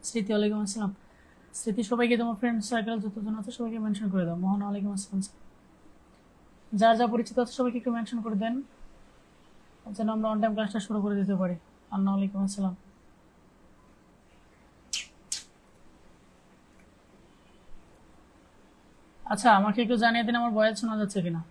স্মৃতি ওয়ালাইকুম আসসালাম। স্মৃতি সবাইকে তোমার ফ্রেন্ড সার্কেল যতজন আছে সবাইকে মেনশন করে দাও। মোহন ওয়ালাইকুম আসসালাম। যার যা পরিচিত আছে সবাইকে একটু মেনশন করে দেন যেন আমরা অন টাইম ক্লাসটা শুরু করে দিতে পারি। আন্না ওয়ালাইকুম আসসালাম। আচ্ছা, আমাকে একটু জানিয়ে দিন আমার ভয়েস শোনা যাচ্ছে কিনা।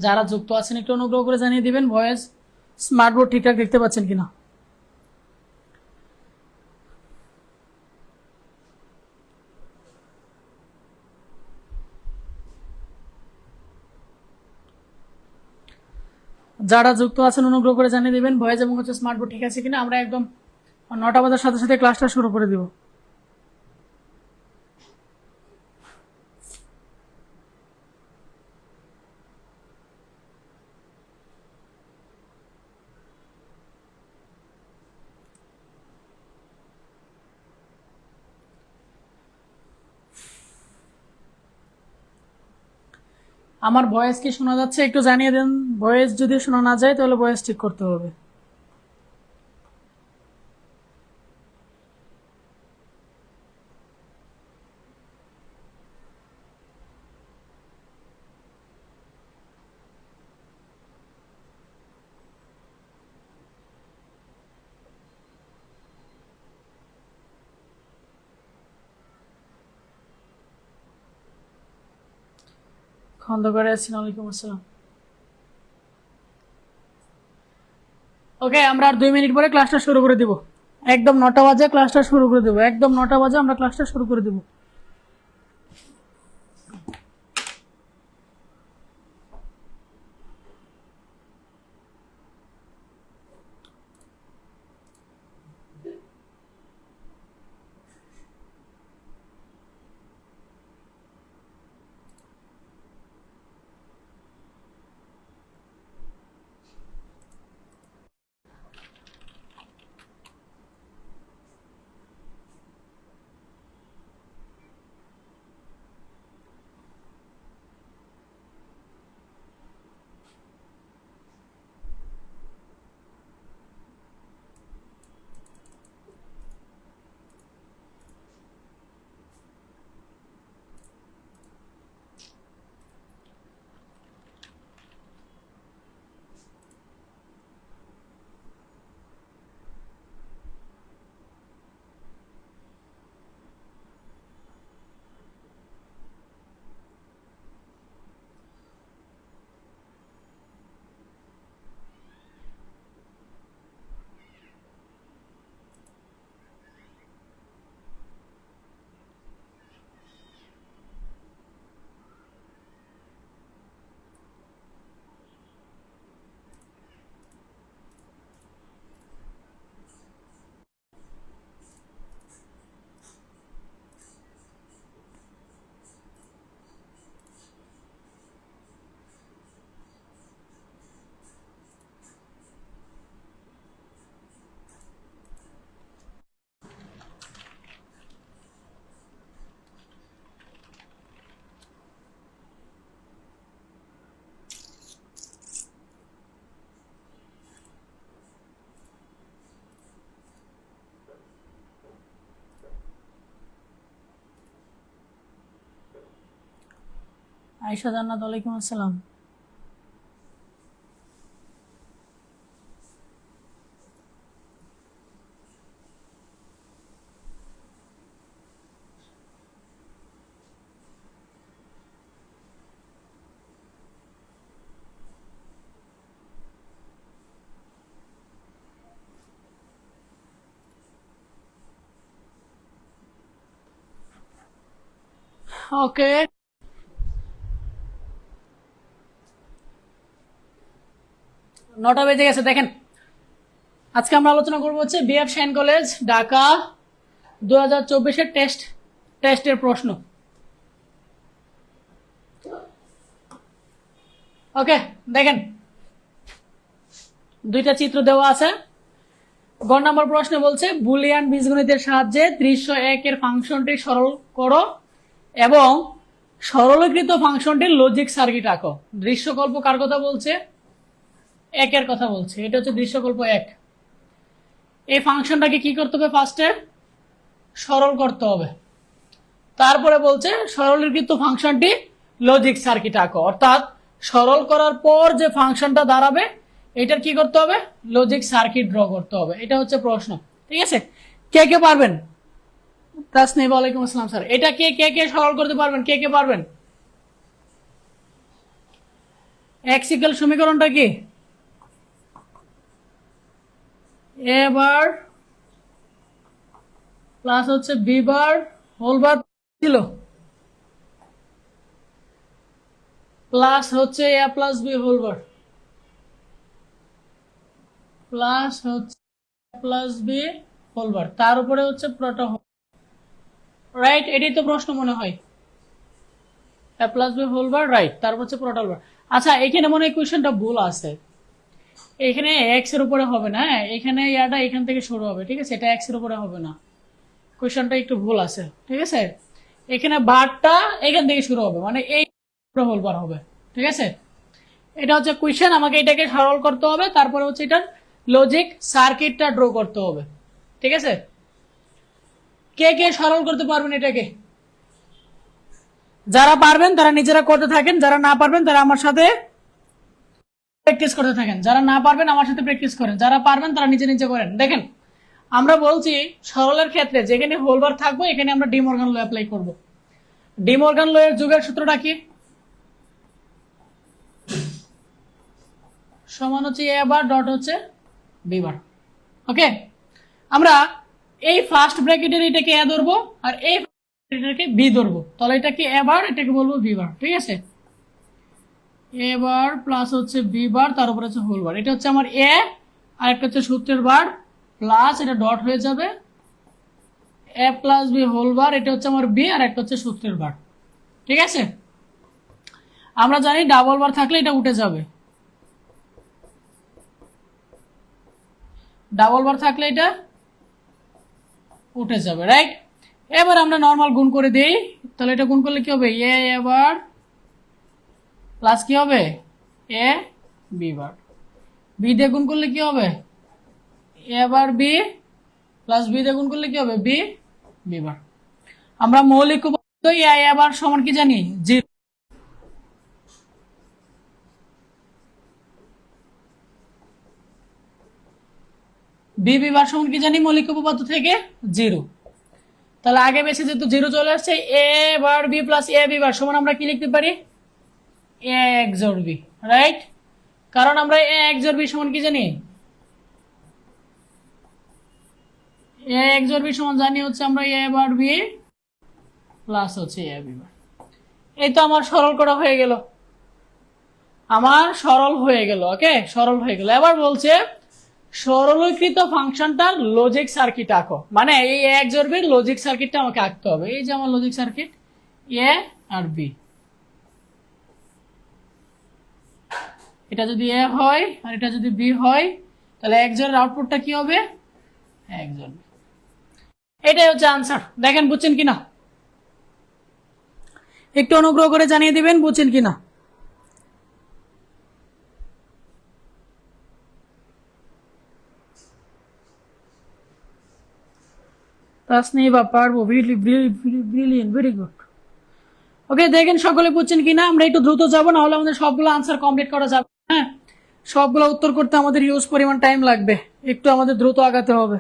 যারা যুক্ত আছেন একটু অনুগ্রহ করে জানিয়ে দিবেন ভয়েস স্মার্ট বোর্ড ঠিকঠাক দেখতে পাচ্ছেন কিনা। যারা যুক্ত আছেন অনুগ্রহ করে জানিয়ে দিবেন ভয়েস এবং স্মার্ট বোর্ড ঠিক আছে কিনা। আমরা একদম 9টা বাজার সাথে সাথে ক্লাসটা শুরু করে দিব। আমার ভয়েস কি শোনা যাচ্ছে একটু জানিয়ে দেন। ভয়েস যদি শোনা না যায় তাহলে ভয়েস ঠিক করতে হবে। খন্দকার আসসালামু আলাইকুম আসসালাম। ওকে, আমরা আর 2 মিনিট পরে ক্লাসটা শুরু করে দিব। একদম 9টা বাজে ক্লাসটা শুরু করে দেবো। একদম 9টা বাজে আমরা ক্লাসটা শুরু করে দেবো। আয়েশা জান্নাত, ওয়ালাইকুম আসসালাম। ওকে, 9টা বেজে গেছে। দেখেন, আজকে আমরা আলোচনা করবো হচ্ছে বিএফ শাইন কলেজ ঢাকা 2024-এর টেস্টের প্রশ্ন। ওকে, দেখেন, দুইটা চিত্র দেওয়া আছে। গ নম্বর প্রশ্নে বলছে বুলিয়ান বীজগণিতের সাহায্যে দৃশ্য 1 এর ফাংশনটি সরল করো এবং সরলীকৃত ফাংশনটির লজিক সার্কিট আঁকো। দৃশ্যকল্প কার কথা বলছে? 1 এর কথা বলছে। এটা হচ্ছে দৃশ্যকল্প 1। এই ফাংশনটাকে কি করতে হবে? ফার্স্টে সরল করতে হবে, তারপরে বলছে সরলীকৃত ফাংশনটি লজিক সার্কিট আঁকো, অর্থাৎ সরল করার পর যে ফাংশনটা দাঁড়াবে এটার কি করতে হবে? লজিক সার্কিট ড্র করতে হবে। এটা হচ্ছে প্রশ্ন, ঠিক আছে? কে কে পারবেন? তাসনিম, ওয়ালাইকুম আসসালাম স্যার। এটা কে কে কে সরল করতে পারবেন? কে কে পারবেন? এক্স ইকুয়াল সমীকরণটা কি? এ বার প্লাস হচ্ছে বি বার হোল বার ছিল, প্লাস হচ্ছে A plus B whole bar plus হচ্ছে প্লাস বি হোল বার, তার উপরে হচ্ছে প্রোটা হোল, রাইট? এটাই তো প্রশ্ন মনে হয়। A plus B whole bar, right, তারপর হচ্ছে প্রোটাল বার। আচ্ছা, এখানে মনে হয় কোয়েশ্চেনটা ভুল আছে। এখানে এক্স এর উপরে হবে না, হ্যাঁ, এখানে ইয়াটা এখান থেকে শুরু হবে, ঠিক আছে? এটা এক্স এর উপরে হবে না, কোয়েশ্চেনটা একটু ভুল আছে, ঠিক আছে? এখানে বারটা এখান থেকে শুরু হবে, মানে এই হোল বার হবে, ঠিক আছে? এটা হচ্ছে কোয়েশ্চেন, আমাকে এটাকে সরল করতে হবে, তারপরে হচ্ছে এটার লজিক সার্কিটটা ড্র করতে হবে, ঠিক আছে? কে কে সরল করতে পারবেন এটাকে? যারা পারবেন তারা নিজেরা করতে থাকেন, যারা না পারবেন তারা আমার সাথে প্র্যাকটিস করতে থাকেন। যারা না পারবেন আমার সাথে প্র্যাকটিস করেন, যারা পারবেন তারা নিজে নিজে করেন। দেখেন, আমরা বলছি সরলের ক্ষেত্রে যেখানে হোলবার থাকবো এখানে আমরা ডি মর্গান ল অ্যাপ্লাই করব। ডি মর্গান ল এর যুগের সূত্রটা কি? সমান হচ্ছে এ বার ডট হচ্ছে বি বার। ওকে, আমরা এই ফার্স্ট ব্র্যাকেটের এটাকে এ ধরবো আর এই এটাকে বি ধরবো, তাহলে এটাকে এ বার, এটাকে বলবো বি বার, ঠিক আছে? এ বার প্লাস হচ্ছে বি বার, তার উপরে হচ্ছে হোল বার। এটা হচ্ছে আমার এ, আর একটা হচ্ছে সূত্রের বার, প্লাস এটা ডট হয়ে যাবে এ প্লাস বি হোল বার, এটা হচ্ছে আমার বি, আর একটা হচ্ছে সূত্রের বার, ঠিক আছে? আমরা জানি ডাবল বার থাকলে এটা উঠে যাবে, ডাবল বার থাকলে এটা উঠে যাবে, রাইট? এবার আমরা নর্মাল গুণ করে দিই, তাহলে এটা গুণ করলে কি হবে? এ বার প্লাস কি হবে? A B bar. বি দিয়ে গুণ করলে কি হবে? A bar b plus b দিয়ে গুণ করলে কি হবে? B b bar. আমরা মৌলিক উপপাদ্য এ বার সমান কি জানি? 0। বি বি বার সমান কি জানি মৌলিক উপপাদ্য থেকে? 0। তাহলে আগে বেশি যেহেতু 0 চলে আসছে, এ bar b plus A B বার সমান আমরা কি লিখতে পারি? এ XOR বি, রাইট? কারণ আমরা এ XOR বি সমান কি জানি? এ XOR বি সমান জানি হচ্ছে আমরা এ বার বি প্লাস হচ্ছে এ বি বার। এই তো আমার সরল করা হয়ে গেল, আমার সরল হয়ে গেল। ওকে, সরল হয়ে গেল। এবার বলছে সরলীকৃত ফাংশনটার লজিক সার্কিট আঁকো, মানে এই XOR বির লজিক সার্কিটটা আমাকে আঁকতে হবে। এই যে আমার লজিক সার্কিট এ আর বি, এটা যদি এ হয় আর এটা যদি বি হয় তাহলে XOR এর আউটপুটটা কি হবে? XOR। এটাই হচ্ছে আনসার। দেখেন বুঝছেন কিনা, একটু অনুগ্রহ করে জানিয়ে দিবেন বুঝছেন কিনা। তাসনিবা পারবো, ব্রিলিয়েন্ট, ভেরি গুড। ওকে, দেখেন সকলে বুঝছেন কিনা। আমরা একটু দ্রুত যাবো, না হলে আমাদের সবগুলো আনসার কমপ্লিট করা যাবে। হ্যাঁ, সবগুলো উত্তর করতে আমাদের হিউজ পরিমাণ টাইম লাগবে, একটু আমাদের দ্রুত আগাতে হবে।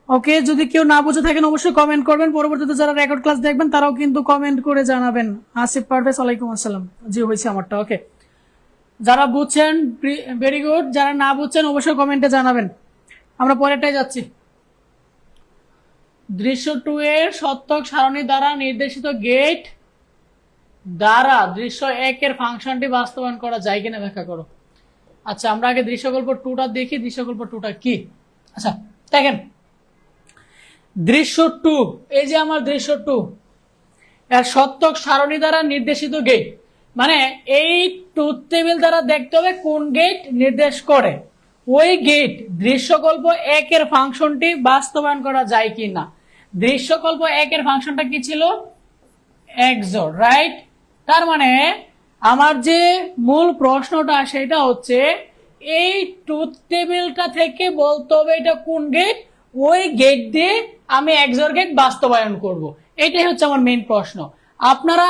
ওকে, যদি কেউ না বুঝে থাকেন অবশ্যই কমেন্ট করবেন। পরবর্তীতে যারা রেকর্ড ক্লাস দেখবেন তারাও কিন্তু কমেন্ট করে জানাবেন। আসিফ পারভেজ, ওয়ালাইকুম আসসালাম। জি, হয়েছে আমারটা। ওকে, যারা বুঝছেন ভেরি গুড, যারা না বুঝছেন অবশ্যই কমেন্টে জানাবেন। আমরা পরেরটাই যাচ্ছি। দৃশ্য 2 এর সত্যক সারণী দ্বারা নির্দেশিত গেট দ্বারা দৃশ্য 1 এর ফাংশনটি বাস্তবায়ন করা যায় কিনা ব্যাখ্যা করো। আচ্ছা, আমরা আগে দৃশ্যকল্প 2টা দেখি। দৃশ্যকল্প 2টা কি? আচ্ছা দেখেন, দৃশ্য 2, এই যে আমার দৃশ্য 2 এর সত্যক সারণী দ্বারা নির্দেশিত গেট, মানে এই ট্রুথ টেবিল দ্বারা দেখতে হবে কোন গেট নির্দেশ করে, ওই গেট দৃশ্যকল্প 1 এর ফাংশনটি বাস্তবায়ন করা যায় কিনা। দৃশ্যকল্প 1 এর ফাংশনটা কি ছিল? XOR, right? তার মানে আমার যে মূল প্রশ্নটা সেটা হচ্ছে এই ট্রুথ টেবিলটা থেকে বলতে হবে এটা কোন গেট, ওই গেট দিয়ে আমি XOR গেট বাস্তবায়ন করব। এটাই হচ্ছে আমার মেইন প্রশ্ন। আপনারা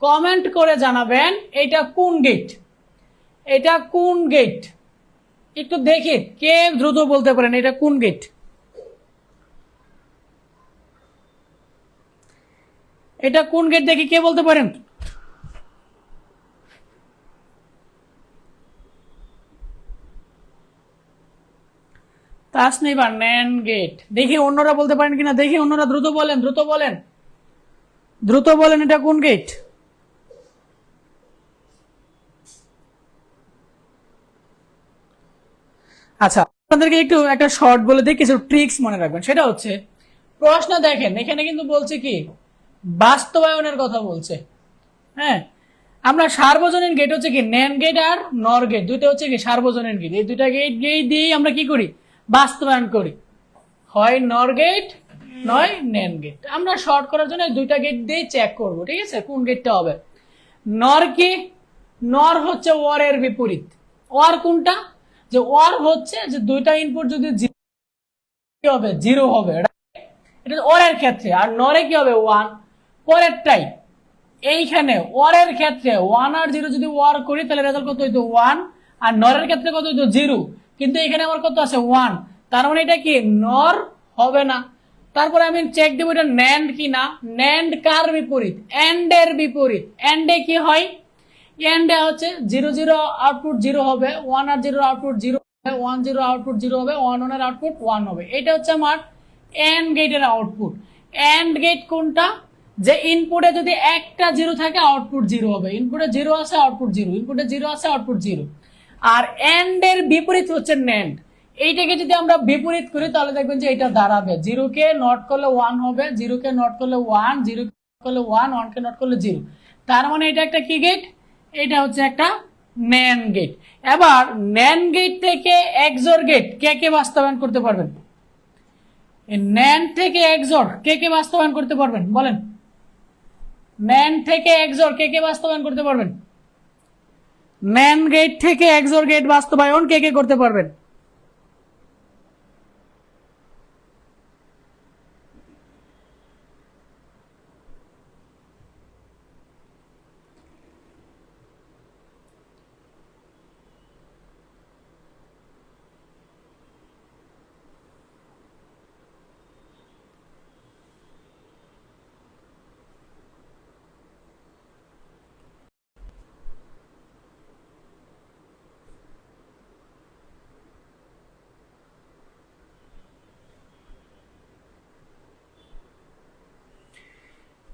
কমেন্ট করে জানাবেন এটা কোন গেট, এটা কোন গেট। একটু দেখি কে দ্রুত বলতে পারেন এটা কোন গেট। এটা কোন গেট দেখি কে বলতে পারেন। তাসনিবা, NAND গেট। দেখি অন্যরা বলতে পারেন কিনা, দেখি অন্যরা দ্রুত বলেন, দ্রুত বলেন, দ্রুত বলেন এটা কোন গেট। আচ্ছা, আপনাদেরকে একটু একটা শর্ট বলে দিই, কিছু ট্রিক্স মনে রাখবেন। সেটা হচ্ছে প্রশ্ন দেখেন এখানে কিন্তু বলছে কি বাস্তবায়নের কথা বলছে। হ্যাঁ, আমরা সার্বজনীন গেট হচ্ছে কি NAND গেট আর NOR গেট, দুটো হচ্ছে কি সার্বজনীন গেট। এই দুটা গেট দিয়ে আমরা কি করি, বাস্তবায়ন করি, হয় NOR গেট নয় NAND গেট। আমরা শর্ট করার জন্য দুইটা গেট দিয়ে চেক করব, ঠিক আছে, কোন গেটটা হবে। NOR কি? NOR হচ্ছে OR এর বিপরীত। OR কোনটা? যে OR হচ্ছে যে দুইটা ইনপুট যদি হবে জিরো হবে, এটা OR এর ক্ষেত্রে। আর NOR এ কি হবে? 1। পরেরটাই এইখানে OR এর ক্ষেত্রে 1 আর 0 যদি OR করি তাহলে রেজাল্ট কত হইতো? 1। আর NOR এর ক্ষেত্রে কত হইতো? 0। কিন্তু এখানে আমার কত আছে? 1। তার মানে এটা কি NOR হবে না। তারপরে আমি চেক দেব এটা NAND কি না। NAND কার বিপরীত? AND এর বিপরীত। AND এ কি হয়? AND এ হচ্ছে 0 0 আউটপুট 0 হবে, 1 আর 0 আউটপুট 0 হবে, 1 0 আউটপুট 0 হবে, 1 1 এর আউটপুট 1 হবে। এটা হচ্ছে আমার AND গেটের আউটপুট। AND গেট কোনটা? যে ইনপুটে যদি একটা 0 থাকে আউটপুট 0 হবে, ইনপুটে 0 আছে আউটপুট 0, ইনপুটে 0 আছে আউটপুট 0। আর AND এর বিপরীত হচ্ছে NAND। এইটাকে যদি আমরা বিপরীত করি তাহলে দেখবেন যে এটা দাঁড়াবে 0 কে নট করলে 1 হবে, 0 কে নট করলে 1, 0 কে নট করলে 1, 1 কে নট করলে 0। তার মানে এটা একটা কি গেট? এটা হচ্ছে একটা NAND গেট। এবার NAND গেট থেকে XOR গেট কে কে বাস্তবায়ন করতে পারবেন? NAND থেকে XOR কে কে বাস্তবায়ন করতে পারবেন বলেন? NAND থেকে XOR কে কে বাস্তবায়ন করতে পারবেন? NAND গেট থেকে XOR গেট বাস্তবায়ন কে কে করতে পারবেন?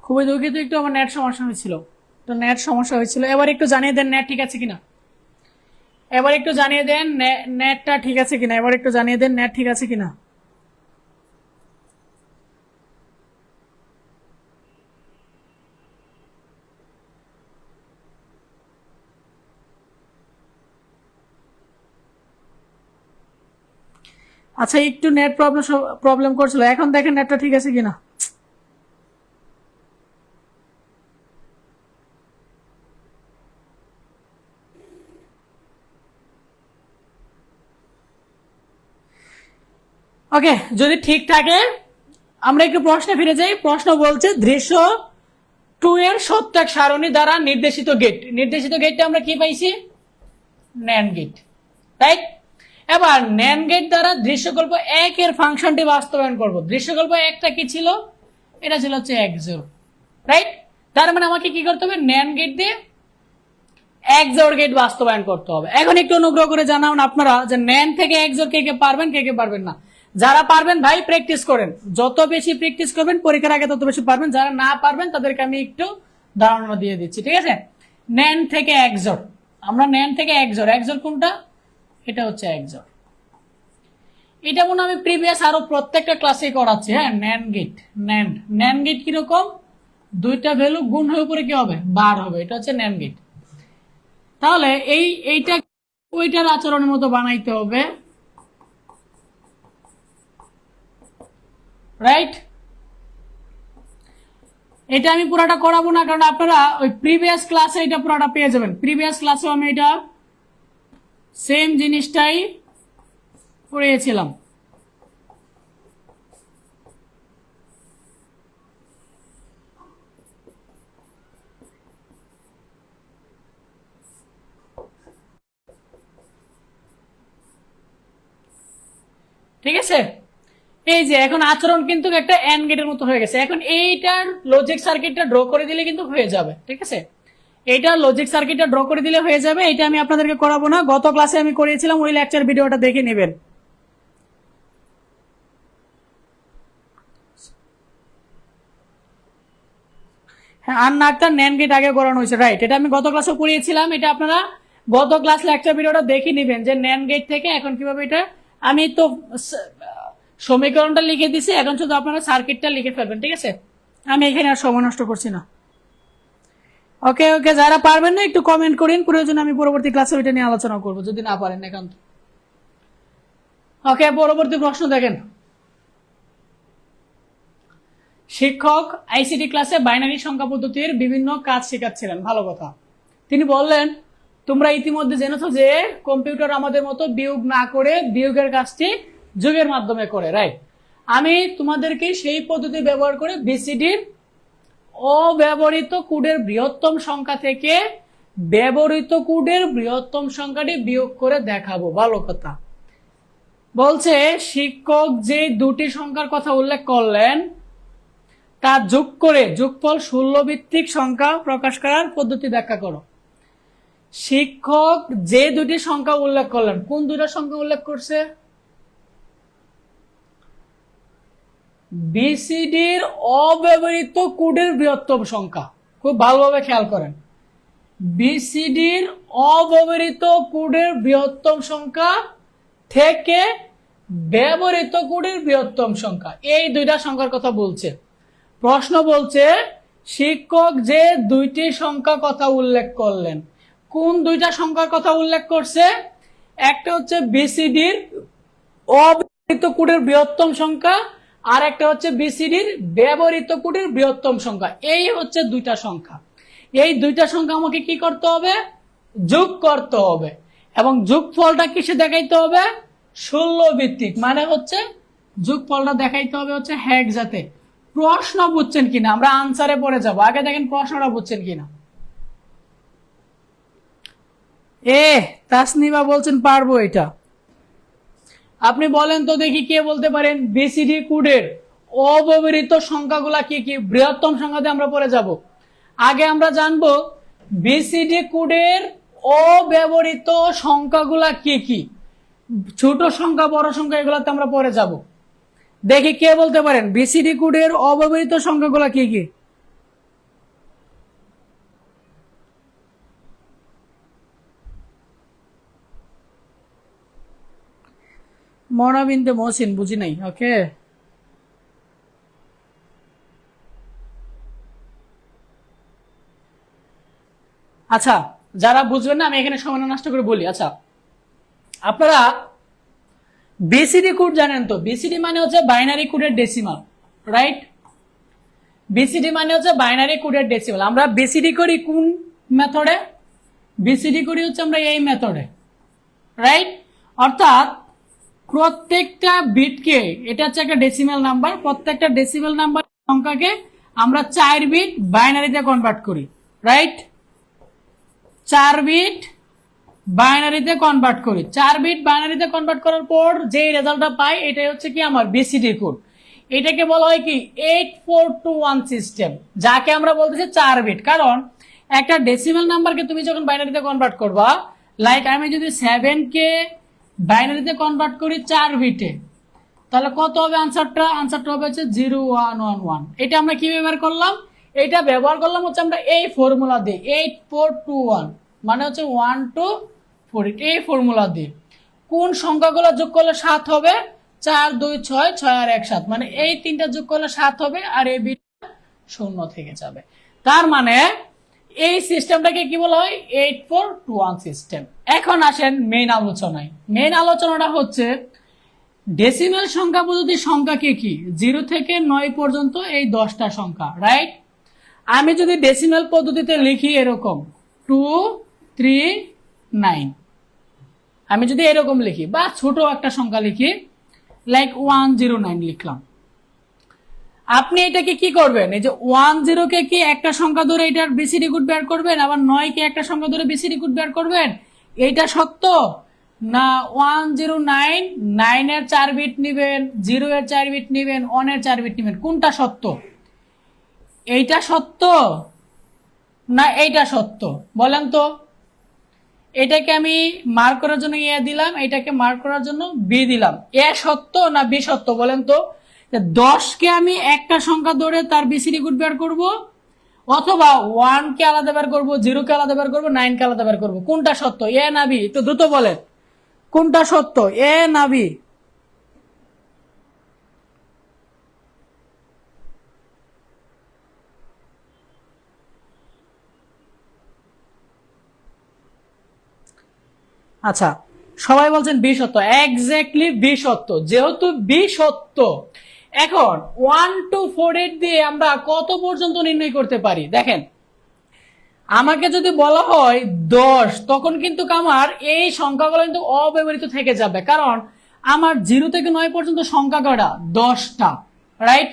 খুবই দুঃখিত, একটু আমার নেট সমস্যা হয়েছিল, তো নেট সমস্যা হয়েছিল। এবার একটু জানিয়ে দেন নেট ঠিক আছে কিনা। এবার একটু জানিয়ে দেন নেটটা ঠিক আছে কিনা। এবার একটু জানিয়ে দেন নেট ঠিক আছে কিনা। আচ্ছা, একটু নেট প্রবলেম করছিল, এখন দেখেন নেটটা ঠিক আছে কিনা। ওকে, যদি ঠিক থাকে আমরা একটু প্রশ্নে ফিরে যাই। প্রশ্ন বলছে দৃশ্য 2 এর সত্য এক সারণী দ্বারা নির্দেশিত গেট। নির্দেশিত গেটটা আমরা কি পাইছি? NAND gate, right? এবার ন্যান্ড গেট দ্বারা দৃশ্যকল্প 1 এর ফাংশনটি বাস্তবায়ন করব। দৃশ্যকল্প 1টা কি ছিল? এটা ছিল হচ্ছে XOR, রাইট? তার মানে আমাকে কি করতে হবে? ন্যান্ড গেট দিয়ে XOR গেট বাস্তবায়ন করতে হবে। এখন একটু অনুগ্রহ করে জানান আপনারা যে ন্যান্ড থেকে XOR কে কে পারবেন, কে কে পারবেন না। যারা পারবেন ভাই প্র্যাকটিস করেন, যত বেশি প্র্যাকটিস করবেন পরীক্ষার আগে তত বেশি পারবেন। যারা না পারবেন তাদেরকে আমি একটু ধারণা দিয়ে দিচ্ছি, ঠিক আছে? ন্যান্ড থেকে XOR, আমরা ন্যান্ড থেকে XOR কোনটা? এটা হচ্ছে XOR। এটা মনে আমি প্রিভিয়াস আরো প্রত্যেকটা ক্লাসে করাচ্ছি। হ্যাঁ, ন্যান্ড গেট, ন্যান্ড গেট কিরকম? দুইটা ভ্যালু গুণ হয়ে উপরে কি হবে? বার হবে। এটা হচ্ছে ন্যান্ড গেট। তাহলে এইটা ওইটার আচরণের মতো বানাইতে হবে, রাইট? এটা আমি পুরাটা করাবো না, কারণ আপনারা ওই প্রিভিয়াস ক্লাসে এটা পুরাটা পেয়ে যাবেন। প্রিভিয়াস ক্লাসেও আমি এটা সেম জিনিসটাই পড়িয়েছিলাম। ঠিক আছে? এই যে এখন আচরণ কিন্তু একটা এন্ড গেটের মতো হয়ে গেছে। এখন এইটার লজিক সার্কিটটা ড্র করে দিলে কিন্তু হয়ে যাবে, ঠিক আছে? এইটার লজিক সার্কিটটা ড্র করে দিলে হয়ে যাবে। এটা আমি আপনাদেরকে করাবো না, গত ক্লাসে আমি করিয়েছিলাম, ওই লেকচার ভিডিওটা দেখে নেবেন। হ্যাঁ, আর নাকটা ন্যান্ড গেট আগে করানো হয়েছে, রাইট? এটা আমি গত ক্লাসে পড়িয়েছিলাম। এটা আপনারা গত ক্লাস লেকচার ভিডিওটা দেখে নেবেন যে ন্যান্ড গেট থেকে এখন কিভাবে এটা। আমি তো সমীকরণটা লিখে দিছি, এখন শুধু আপনারা সার্কিটটা লিখে ফেলবেন, ঠিক আছে? আমি এখানে আর সময় নষ্ট করছি না। ওকে ওকে, যারা পারবেন না একটু কমেন্ট করেন, প্রয়োজন আমি পরবর্তী ক্লাসে ওইটা নিয়ে আলোচনা করব যদি না পারেন একান্ত। ওকে, পরবর্তী প্রশ্ন দেখেন। শিক্ষক আইসিটি ক্লাসে বাইনারি সংখ্যা পদ্ধতির বিভিন্ন কাজ শেখাচ্ছিলেন, ভালো কথা। তিনি বললেন, তোমরা ইতিমধ্যে জেনেছো যে কম্পিউটার আমাদের মতো বিয়োগ না করে বিয়োগের কাজটি যোগের মাধ্যমে করে, রাইট? আমি তোমাদেরকে সেই পদ্ধতি ব্যবহার করে বিসিডির অব্যবহৃত কোডের বৃহত্তম সংখ্যা থেকে ব্যবহৃত কোডের বৃহত্তম সংখ্যাটি বিয়োগ করে দেখাবো, ভালো কথা। বলছে শিক্ষক যে দুটি সংখ্যার কথা উল্লেখ করলেন তা যোগ করে যোগফল 16 ভিত্তিক সংখ্যা প্রকাশ করার পদ্ধতি ব্যাখ্যা করো। শিক্ষক যে দুটি সংখ্যা উল্লেখ করলেন, কোন দুটা সংখ্যা উল্লেখ করছে? বিসিডির অব্যবহৃত কোডের বৃহত্তম সংখ্যা। খুব ভালোভাবে খেয়াল করেন, বিসিডির অব্যবহৃত কোডের বৃহত্তম সংখ্যা থেকে ব্যবহৃত কোডের বৃহত্তম সংখ্যা, এই দুইটা সংখ্যার কথা বলছে। প্রশ্ন বলছে শিক্ষক যে দুইটি সংখ্যা কথা উল্লেখ করলেন, কোন দুইটা সংখ্যার কথা উল্লেখ করছে? একটা হচ্ছে বিসিডির অব্যবহৃত কোডের বৃহত্তম সংখ্যা, আর একটা হচ্ছে বিসিডির ব্যবহৃত কোডের বৃহত্তম সংখ্যা। এই হচ্ছে দুইটা সংখ্যা। এই দুইটা সংখ্যা আমাকে কি করতে হবে? যোগ করতে হবে। এবং যোগফলটা কিসে দেখাইতে হবে? 16 ভিত্তিক, মানে হচ্ছে যোগফলটা দেখাইতে হবে হচ্ছে হেক্সাতে। প্রশ্ন বুঝছেন কিনা? আমরা আনসারে পড়ে যাব, আগে দেখেন প্রশ্নটা বুঝছেন কিনা। তাসনিমা বলছেন পারবো এটা। আপনি বলেন তো দেখি, কে বলতে পারেন বিসিডি কোডের অব্যবহৃত সংখ্যাগুলা কি কি? বৃহত্তম সংখ্যাতে আমরা পড়ে যাব। আগে আমরা জানবো বিসিডি কোডের অব্যবহৃত সংখ্যাগুলা কি কি, ছোট সংখ্যা বড় সংখ্যা এগুলাতে আমরা পড়ে যাব। দেখি কে বলতে পারেন বিসিডি কোডের অব্যবহৃত সংখ্যাগুলা কি কি? মনাবিন্দে মহসিন, বুঝি নাই। ওকে, আচ্ছা, যারা বুঝবেন না আমি এখানে সময় নষ্ট করে বলি। আচ্ছা, আপনারা বিসিডি কোড জানেন তো? বিসিডি মানে হচ্ছে বাইনারি কোডের ডেসিমাল, রাইট? বিসিডি মানে হচ্ছে বাইনারি কোডের ডেসিমাল। আমরা বিসিডি করি কোন মেথডে? বিসিডি করি হচ্ছে আমরা এই মেথডে, রাইট? অর্থাৎ প্রত্যেকটা বিটকে, এটা হচ্ছে একটা ডেসিমেল নাম্বার, প্রত্যেকটা ডেসিমেল নাম্বার সংখ্যাকে আমরা 4 বিট বাইনারিতে কনভার্ট করি, রাইট? 4 বিট বাইনারিতে কনভার্ট করি। 4 বিট বাইনারিতে কনভার্ট করার পর যে রেজাল্টটা পাই এটাই হচ্ছে কি আমার বিসিডি কোড। এটাকে বলা হয় কি 8421 সিস্টেম, যাকে আমরা বলতেছি 4 বিট। কারণ একটা ডেসিমেল নাম্বারকে তুমি যখন বাইনারিতে কনভার্ট করবা, লাইক আমি যদি 7 কে বাইনারিতে কনভার্ট করি 4 বিটে, তাহলে কত হবে আনসারটা? আনসারটা হবে হচ্ছে 0111। এটা আমরা কি ব্যবহার করলাম? এটা ব্যবহার করলাম হচ্ছে আমরা এই ফর্মুলা দিয়ে 8421, মানে হচ্ছে 1 to 4, এই ফর্মুলা দিয়ে। কোন সংখ্যাগুলো যোগ করলে 7 হবে? 4 2 6, 6 আর 1 7, মানে এই তিনটা যোগ করলে 7 হবে, আর এই বিট 0 থেকে যাবে। তার মানে এই সিস্টেমটাকে কি বলা হয়? 8421 সিস্টেম। এখন আসেন মেইন আলোচনায়। মেইন আলোচনাটা হচ্ছে ডেসিমেল সংখ্যা পদ্ধতির সংখ্যাকে কি 0 থেকে 9 পর্যন্ত এই 10টা সংখ্যা, রাইট? আমি যদি ডেসিমেল পদ্ধতিতে লিখি এরকম 2 3 9, আমি যদি এরকম লিখি বা ছোট একটা সংখ্যা লিখি লাইক 109 লিখলাম, আপনি এটাকে কি করবেন? এই যে 10 কে কি একটা সংখ্যা ধরে এটার বিসিডি কোড বের করবেন, আবার 9 কে একটা সংখ্যা ধরে বিসিডি কোড বের করবেন। এইটা সত্য না? 109 9 এর 4 বিট নিবেন, 0 এর 4 বিট নিবেন, 1 এর 4 বিট নিবেন, কোনটা সত্য? এইটা সত্য না এইটা সত্য? বলেন তো। এটাকে আমি মার্ক করার জন্য এ দিলাম, এটাকে মার্ক করার জন্য বি দিলাম। এ সত্য না বি সত্য? বলেন তো। 10 কে আমি একটা সংখ্যা ধরে তার বিসিডি কোড বের করব, অথবা 1 কে আলাদা বের করব, 0 কে আলাদা বের করব, 9 কে আলাদা বের করব, কোনটা সত্য? এ না বি? একটু দ্রুত বলেন কোনটা সত্য, এ না বি? আচ্ছা, সবাই বলছেন বি সত্য। এক্স্যাক্টলি বি সত্য। যেহেতু বি সত্য, এখন 1 to 4 দিয়ে আমরা কত পর্যন্ত নির্ণয় করতে পারি? দেখেন, আমাকে যদি বলা হয় 10, তখন কিন্তু আমার এই সংখ্যাগুলো কিন্তু অব্যবহৃত থেকে যাবে, কারণ আমার 0 থেকে 9 পর্যন্ত সংখ্যা কয়টা? 10টা, রাইট?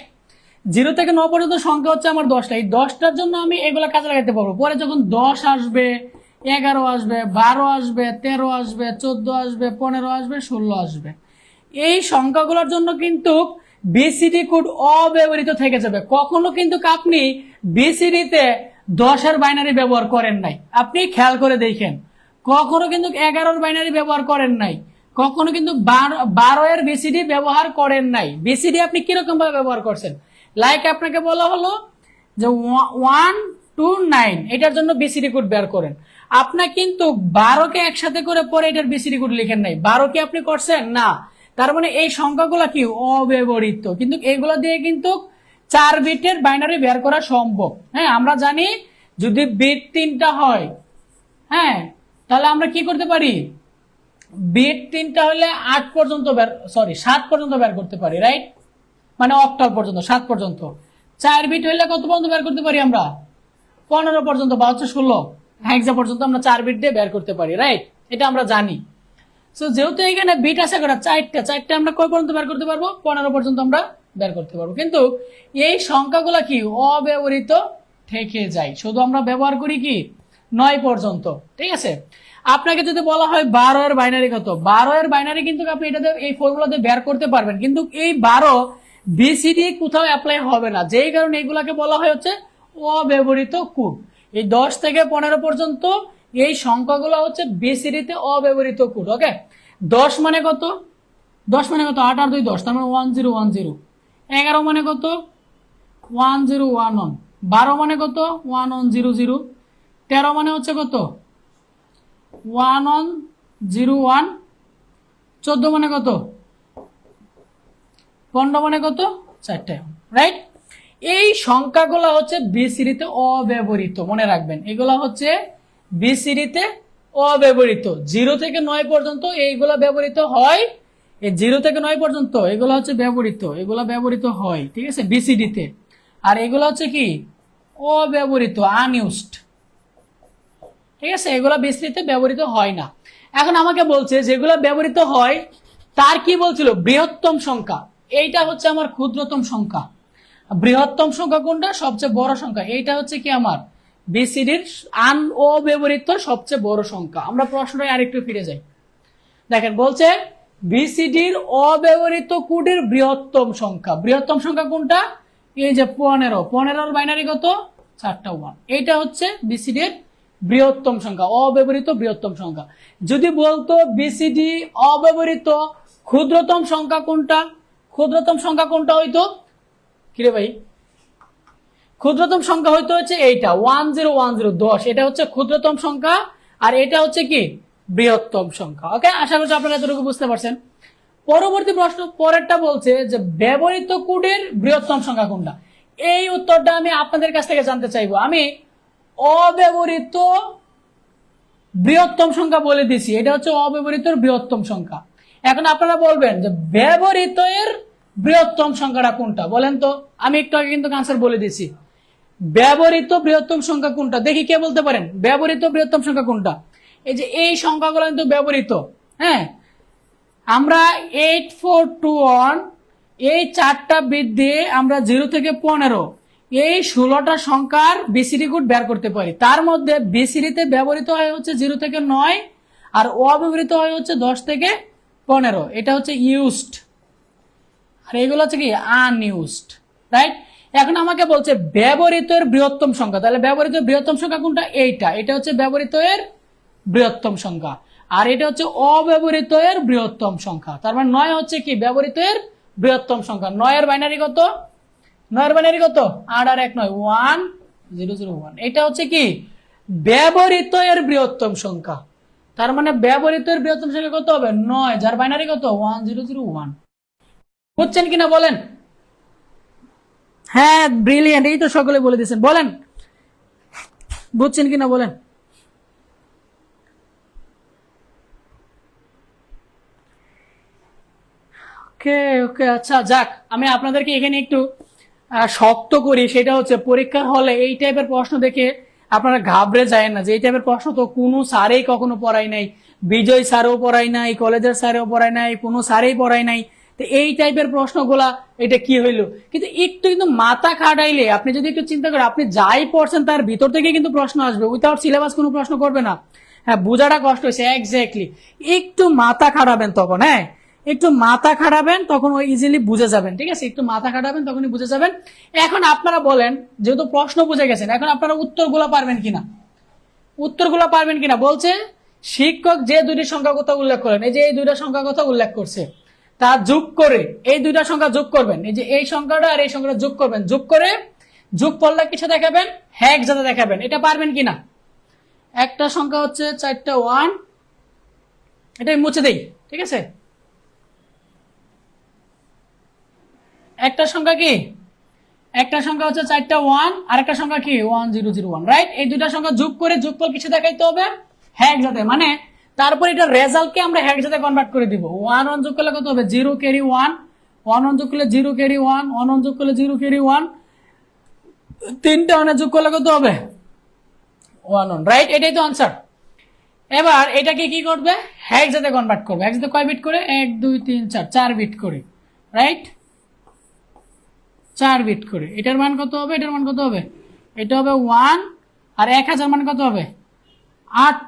0 থেকে 9 পর্যন্ত সংখ্যা হচ্ছে আমার 10টা। এই 10টার জন্য আমি এগুলো কাজে লাগাতে পারবো। পরে যখন 10 আসবে, 11 আসবে, 12 আসবে, 13 আসবে, 14 আসবে, 15 আসবে, 16 আসবে, এই সংখ্যাগুলোর জন্য কিন্তু বিসিডি কোড অব্যবহৃত থেকে যাবে। কখনো কিন্তু আপনি বিসিডিতে 10-এর বাইনারি ব্যবহার করেন নাই, আপনি খেয়াল করে দেখেন। কখনো কিন্তু 11-এর বাইনারি ব্যবহার করেন নাই, কখনো কিন্তু 12-এর বিসিডি ব্যবহার করেন নাই। বিসিডি আপনি কিরকম ভাবে ব্যবহার করছেন? লাইক আপনাকে বলা হলো যে 1 to 9 এটার জন্য বিসিডি কোড বের করেন, আপনি কিন্তু 12কে একসাথে করে পরে এটার বিসিডি কোড লিখেন নাই। 12 কি আপনি করছেন? না। তার মানে এই সংখ্যাগুলো কি অব্যবহৃত, কিন্তু এগুলো দিয়ে কিন্তু 4 বিটের বাইনারি বের করা সম্ভব। হ্যাঁ, আমরা জানি যদি বিট 3টা হয়, হ্যাঁ, তাহলে আমরা কি করতে পারি? বিট 3টা হলে 8 পর্যন্ত 7 পর্যন্ত বের করতে পারি, রাইট? মানে অক্টাল পর্যন্ত, 7 পর্যন্ত। 4 বিট হইলে কত পর্যন্ত বের করতে পারি আমরা? 15 পর্যন্ত, বা হচ্ছে 16 হেক্সা পর্যন্ত আমরা 4 বিট দিয়ে বের করতে পারি, রাইট? এটা আমরা জানি। সো যেহেতু এখানে বিট আছে কটা? 4টা আমরা কয় পর্যন্ত বের করতে পারবো? 15 পর্যন্ত আমরা বের করতে পারবো। কিন্তু এই সংখ্যাগুলো কি অব্যবহৃত থেকে যায়, শুধু আমরা ব্যবহার করি কি 9 পর্যন্ত। ঠিক আছে, আপনাকে যদি বলা হয় 12 এর বাইনারি কত? 12 এর বাইনারি কিন্তু আপনি এটাতে এই ফর্মুলা দিয়ে বের করতে পারবেন, কিন্তু এই 12 বিসিডি কোথাও অ্যাপ্লাই হবে না, যেই কারণে এগুলাকে বলা হয় হচ্ছে অব্যবহৃত কোড। এই 10 থেকে 15 পর্যন্ত এই সংখ্যাগুলো হচ্ছে বিসিডিতে অব্যবহৃত কোড। ওকে, 10 মানে কত? 10 মানে কত? 8 আর 2 10, তার মানে 1010। 11 মানে কত? 1011। 12 মানে কত? 1100। 13 মানে হচ্ছে কত? 1101। 14 মানে কত? 15 মানে কত? 4টা, রাইট? এই সংখ্যাগুলো হচ্ছে বিসিডিতে অব্যবহৃত, মনে রাখবেন। এগুলা হচ্ছে বিসিডিতে অব্যবহৃত। 0 থেকে 9 পর্যন্ত এইগুলা ব্যবহৃত হয়। এই 0 থেকে 9 পর্যন্ত এগুলো হচ্ছে ব্যবহৃত, এগুলা ব্যবহৃত হয়, ঠিক আছে, বিসিডিতে। আর এগুলো হচ্ছে কি অব্যবহৃত, আনইউজড। ঠিক আছে, এগুলা বিসিডিতে ব্যবহৃত হয় না। এখন আমাকে বলছে যেগুলো ব্যবহৃত হয় তার কি বলছিল বৃহত্তম সংখ্যা, এইটা হচ্ছে আমার ক্ষুদ্রতম সংখ্যা। বৃহত্তম সংখ্যা কোনটা, সবচেয়ে বড় সংখ্যা, এইটা হচ্ছে কি আমার বিসিডির অব্যবহৃত সবচেয়ে বড় সংখ্যা। আমরা প্রশ্নটায় আরেকটু ফিরে যাই, দেখেন বলছে বিসিডির অব্যবহৃত কোডের বৃহত্তম সংখ্যা। বৃহত্তম সংখ্যা কোনটা, এই যে 15, 15 বাইনারি কত, 4টা 1, এইটা হচ্ছে বিসিডির বৃহত্তম সংখ্যা, অব্যবহৃত বৃহত্তম সংখ্যা। যদি বলতো বিসিডি অব্যবহৃত ক্ষুদ্রতম সংখ্যা কোনটা, ক্ষুদ্রতম সংখ্যা কোনটা হইতো, কিরে ভাই, ক্ষুদ্রতম সংখ্যা হইতো হচ্ছে এইটা 1010, 10, এটা হচ্ছে ক্ষুদ্রতম সংখ্যা, আর এটা হচ্ছে কি বৃহত্তম সংখ্যা। ওকে, আশা করছি আপনারা এতটুকু বুঝতে পারছেন। পরবর্তী প্রশ্ন পরেরটা বলছে যে ব্যবহৃত কোডের বৃহত্তম সংখ্যা কোনটা। এই উত্তরটা আমি আপনাদের কাছ থেকে জানতে চাইবো। আমি অব্যবহৃত বৃহত্তম সংখ্যা বলে দিছি, এটা হচ্ছে অব্যবহৃত বৃহত্তম সংখ্যা। এখন আপনারা বলবেন যে ব্যবহৃত এর বৃহত্তম সংখ্যাটা কোনটা, বলেন তো। আমি একটু আগে কিন্তু আনসার বলে দিছি, ব্যবহৃত বৃহত্তম সংখ্যা কোনটা, দেখি কে বলতে পারেন ব্যবহৃত বৃহত্তম সংখ্যা কোনটা। এই যে এই সংখ্যাগুলো কিন্তু ব্যবহৃত, হ্যাঁ, আমরা 8421 এই 4টা বিট দিয়ে আমরা 0 থেকে 15 এই 16টা সংখ্যার বিসিডি কোড বের করতে পারি। তার মধ্যে বিসিডিতে ব্যবহৃত হয় হচ্ছে 0 থেকে 9, আর অব্যবহৃত হয় হচ্ছে 10 থেকে 15, এটা হচ্ছে ইউজড, আর এগুলো হচ্ছে কি আনইউজড, রাইট। এখন আমাকে বলছে ব্যবহৃত এর বৃহত্তম সংখ্যা, তাহলে ব্যবহৃত বৃহত্তম সংখ্যা কোনটা, এইটা, এটা হচ্ছে ব্যবহৃত এর বৃহত্তম সংখ্যা, আর এটা হচ্ছে অব্যবহৃত এর বৃহত্তম সংখ্যা। তার মানে 9 হচ্ছে কি ব্যবহৃত এর বৃহত্তম সংখ্যা। 9 এর বাইনারি কত, 9 এর বাইনারি কত, 8 আর 1 9, 1001, এটা হচ্ছে কি ব্যবহৃত এর বৃহত্তম সংখ্যা। তার মানে ব্যবহৃত এর বৃহত্তম সংখ্যা কত হবে, 9, যার বাইনারি কত 1001। বুঝছেন কিনা বলেন। হ্যাঁ, ব্রিলিয়েন্ট, এই তো সকলে বলে দিয়েছেন, বলেন বুঝছেন কিনা বলেন। ওকে ওকে, আচ্ছা যাক, আমি আপনাদেরকে এখানে একটু শক্ত করি, সেটা হচ্ছে পরীক্ষার হলে এই টাইপের প্রশ্ন দেখে আপনারা ঘাবড়ে যায় না, যে এই টাইপের প্রশ্ন তো কোনো স্যারেই কখনো পড়াই নাই, বিজয় স্যারও পড়াই নাই, কলেজের স্যারও পড়াই নাই, কোনো স্যারেই পড়াই নাই। তো এই টাইপের প্রশ্নগুলা এটা কি হইলো, কিন্তু একটু কিন্তু মাথা খাটাইলে, আপনি যদি একটু চিন্তা করেন, আপনি যাই পড়ছেন তার ভিতর থেকে কিন্তু প্রশ্ন আসবে, উইথাউট সিলেবাস কোনো প্রশ্ন করবে না। হ্যাঁ, বোঝাটা কষ্ট হয়েছে, এক্স্যাক্টলি, একটু মাথা খাটাবেন তখন, হ্যাঁ একটু মাথা খাটাবেন তখন ওই ইজিলি বুঝে যাবেন, ঠিক আছে, একটু মাথা খাটাবেন তখনই বুঝে যাবেন। এখন আপনারা বলেন, যেহেতু প্রশ্ন বুঝে গেছেন, এখন আপনারা উত্তরগুলো পারবেন কিনা, উত্তরগুলো পারবেন কিনা। বলছে শিক্ষক যে দুইটি সংখ্যার কথা উল্লেখ করেন, এই যে এই দুইটা সংখ্যার কথা উল্লেখ করছে, তা যোগ করে এই দুইটা সংখ্যা যোগ করবেন, এই যে এই সংখ্যাটা আর এই সংখ্যাটা যোগ করবেন, যোগ করে যোগ করলে কিছু দেখাবেন, হ্যাক যাতে দেখাবেন, এটা পারবেন কিনা। একটা সংখ্যা হচ্ছে 4টা 1, এটা মুছে দেই, ঠিক আছে। একটা সংখ্যা কি, একটা সংখ্যা হচ্ছে 4টা 1, আর একটা সংখ্যা কি 1001, রাইট। এই দুইটা সংখ্যা যোগ করে যোগফল কিছু দেখাইতে হবে, হ্যাক যাতে, মানে তারপর এটা রেজাল্টকে আমরা হ্যাক যাতে কনভার্ট করে দিব। 1 1 যোগ করলে কত হবে, 0 ক্যারি 1, 1 1 যোগ করলে 0 ক্যারি 1, 1 1 যোগ করলে 0 ক্যারি 1, 3টা 1 যোগ করলে কত হবে 1 1, রাইট। এটাই তো আনসার। এবার এটাকে কি করবে, হ্যাক যাতে কনভার্ট করবে। হ্যাক যাতে কয় বিট করে, 1 2 3 4, 4 বিট করে, রাইট, 4 বিট করে। এটার মান কত হবে, এটার মান কত হবে, এটা হবে 1, আর 1000 মান কত হবে 8,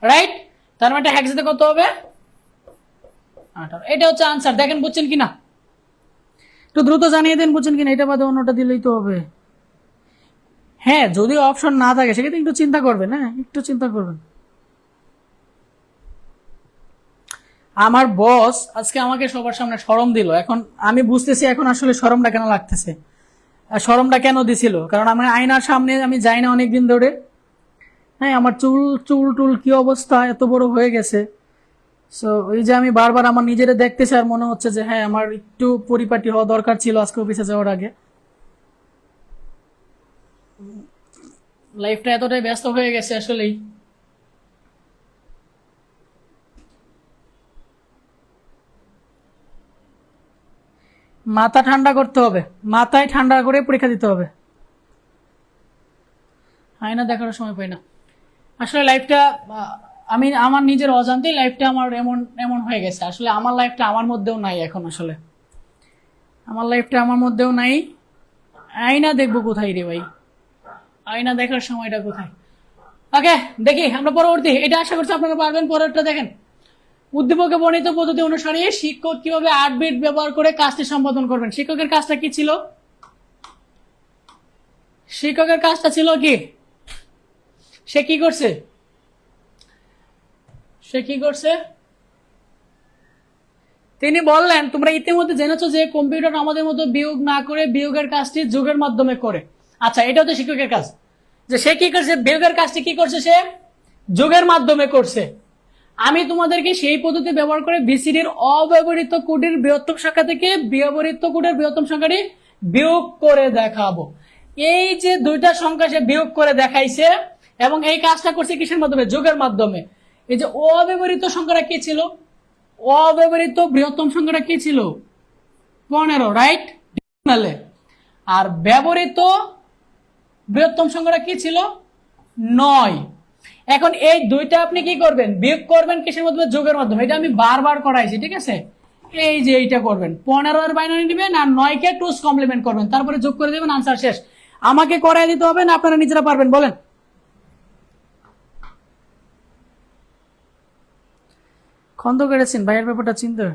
রাইট। তার মানে হ্যাক যাতে কত হবে 18। এটা হচ্ছে আনসার। দেখেন বুঝছেন কিনা, একটু দ্রুত জানিয়ে দেন বুঝছেন কিনা, এটা বাদে অন্যটা দিলেই তো হবে। হ্যাঁ, যদি অপশন না থাকে সেক্ষেত্রে একটু চিন্তা করবেন, হ্যাঁ একটু চিন্তা করবেন। আমার বস আজকে আমাকে সবার সামনে শরম দিল, এখন আমি বুঝতেছি এখন আসলে শরমটা কেন লাগতেছে। আর শরমটা কেন দিছিল, কারণ আমি আয়নার সামনে আমি যাই না অনেকদিন ধরে, হ্যাঁ আমার চুল চুল টুল কি অবস্থা, এত বড় হয়ে গেছে। সো ওই যে আমি বারবার আমার নিজেরে দেখতেছি, আর মনে হচ্ছে যে হ্যাঁ আমার একটু পরিপাটি হওয়া দরকার ছিল আজকে অফিসে যাওয়ার আগে। লাইফটা এতটাই ব্যস্ত হয়ে গেছে আসলেই। মাথা ঠান্ডা করতে হবে, মাথায় ঠান্ডা করে পরীক্ষা দিতে হবে, আয়না দেখার সময় পাই না আসলে। লাইফটা আমি আমার নিজের অজান্তেই লাইফটা আমার এমন এমন হয়ে গেছে। আসলে আমার লাইফটা আমার মধ্যেও নাই এখন, আসলে আমার লাইফটা আমার মধ্যেও নাই। আয়না দেখবো কোথায় রে ভাই, আয়না দেখার সময়টা কোথায়? ওকে, দেখি আমরা পরবর্তী। এটা আশা করছি আপনারা পারবেন। পরেরটা দেখেন, উদ্দীপকে বর্ণিত পদ্ধতি অনুসারে শিক্ষক কিভাবে 8 বিট ব্যবহার করে কাজটি সম্পাদন করবেন। শিক্ষকের কাজটা কি ছিল? শিক্ষকের কাজটা ছিল কি? সে কি করছে? সে কি করছে? তিনি বললেন, তোমরা ইতিমধ্যে জেনেছো যে কম্পিউটার আমাদের মতো বিয়োগ না করে বিয়োগের কাজটি যোগের মাধ্যমে করে। আচ্ছা, এটা হচ্ছে শিক্ষকের কাজ, যে সে কি করছে? বিয়োগের কাজটি কি করছে? সে যোগের মাধ্যমে করছে। আমি তোমাদেরকে সেই পদ্ধতি ব্যবহার করে বিসিডির অব্যবহৃত কোডের বৃহত্তম সংখ্যা থেকে ব্যবহৃত কোডের বৃহত্তম সংখ্যাটি বিয়োগ করে দেখাবো। এই যে দুইটা সংখ্যা সে বিয়োগ করে দেখাইছে, এবং এই কাজটা করছে কিসের মাধ্যমে? যোগের মাধ্যমে। এই যে অব্যবহৃত সংখ্যাটা কি ছিল? অব্যবহৃত বৃহত্তম সংখ্যাটা কি ছিল? 15, রাইট? আর ব্যবহৃত বৃহত্তম সংখ্যাটা কি ছিল? 9। এখন এই দুইটা আপনি কি করবেন? বিয়োগ করবেন কিসের মাধ্যমে? যোগের মাধ্যমে। এটা আমি বারবার করাইছি, ঠিক আছে? এই যে এইটা করবেন, 15 এর বাইনারি নেবেন আর 9 কে টুস কমপ্লিমেন্ট করবেন, তারপরে যোগ করে দেবেন, আনসার শেষ। আমাকে করাই দিতে হবে না আপনারা নিজেরা পারবেন? বলেন। খন্দ কেটেছেন ভাইয়ের ব্যাপারটা চিন্তা।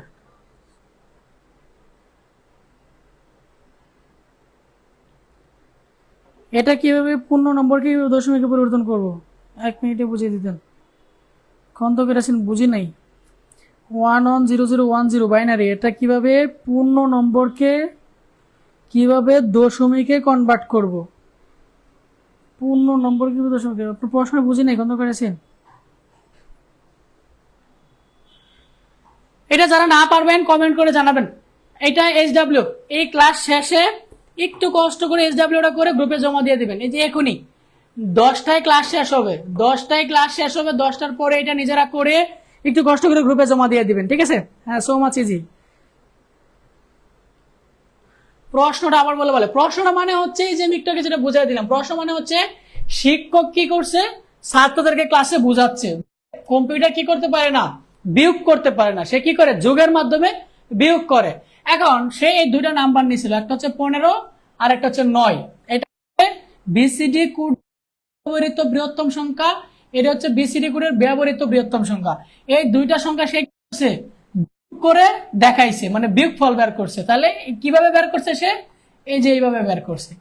এটা কিভাবে পূর্ণ নম্বর কিভাবে দশমিকে পরিবর্তন করব? 1 মিনিটে বুঝিয়ে দিতেন। খন্দ কেটেছেন, বুঝি নাই। 110010 বাইনারি, এটা কিভাবে পূর্ণ নম্বরকে কিভাবে দশমিকে কনভার্ট করব? পূর্ণ নম্বর কিভাবে দশমিকে? আপনার প্রশ্ন বুঝি নাই, খন্দ কেটেছেন। এটা যারা না পারবেন কমেন্ট করে জানাবেন। এটা SW, এই ক্লাস শেষে একটু কষ্ট করে SWটা করে গ্রুপে জমা দিয়ে দিবেন। এই যে এখনই 10টায় ক্লাস শেষ হবে, 10টায় ক্লাস শেষ হবে, 10টার পরে এটা নিজেরা করে একটু কষ্ট করে গ্রুপে জমা দিয়ে দিবেন, ঠিক আছে? হ্যাঁ, সো মাচ ইজি। প্রশ্নটা আবার বলে প্রশ্নটা মানে হচ্ছে এই যে আমি একটু আগে যেটা বুঝাই দিলাম, প্রশ্ন মানে হচ্ছে শিক্ষক কি করছে? ছাত্রদেরকে ক্লাসে বুঝাচ্ছে। কম্পিউটার কি করতে পারে না? বিয়োগ করতে পারে না। সে কি করে? যোগের মাধ্যমে বিয়োগ করে। এখন সে এই দুইটা নাম্বার নিয়েছিল, একটা হচ্ছে 15 আর একটা হচ্ছে 9। এটা বিসিডি কোড ব্যবহৃত বৃহত্তম সংখ্যা, এটা হচ্ছে বিসিডি কোডের ব্যবহৃত বৃহত্তম সংখ্যা। এই দুইটা সংখ্যা সে করছে করে দেখাইছে, মানে বিয়োগফল বের করছে। তাহলে কিভাবে বের করছে সে? এই যে এইভাবে বের করছে,